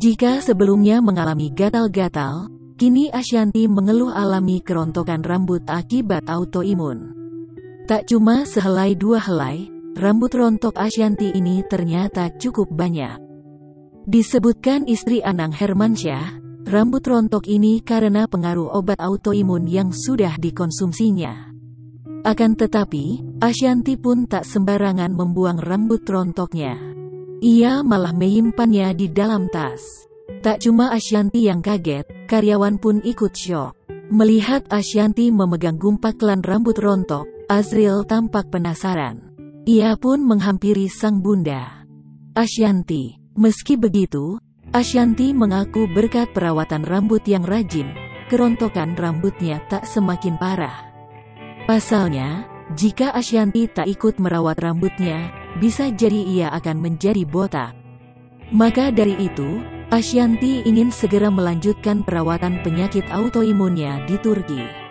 Jika sebelumnya mengalami gatal-gatal, kini Ashanti mengeluh alami kerontokan rambut akibat autoimun. Tak cuma sehelai dua helai, rambut rontok Ashanti ini ternyata cukup banyak. Disebutkan istri Anang Hermansyah, rambut rontok ini karena pengaruh obat autoimun yang sudah dikonsumsinya. Akan tetapi, Ashanti pun tak sembarangan membuang rambut rontoknya. Ia malah menyimpannya di dalam tas. Tak cuma Ashanti yang kaget, karyawan pun ikut syok. Melihat Ashanti memegang gumpalan rambut rontok, Azril tampak penasaran. Ia pun menghampiri sang bunda. Ashanti. Meski begitu, Ashanti mengaku berkat perawatan rambut yang rajin, kerontokan rambutnya tak semakin parah. Pasalnya, jika Ashanti tak ikut merawat rambutnya, bisa jadi ia akan menjadi botak. Maka dari itu, Ashanti ingin segera melanjutkan perawatan penyakit autoimunnya di Turki.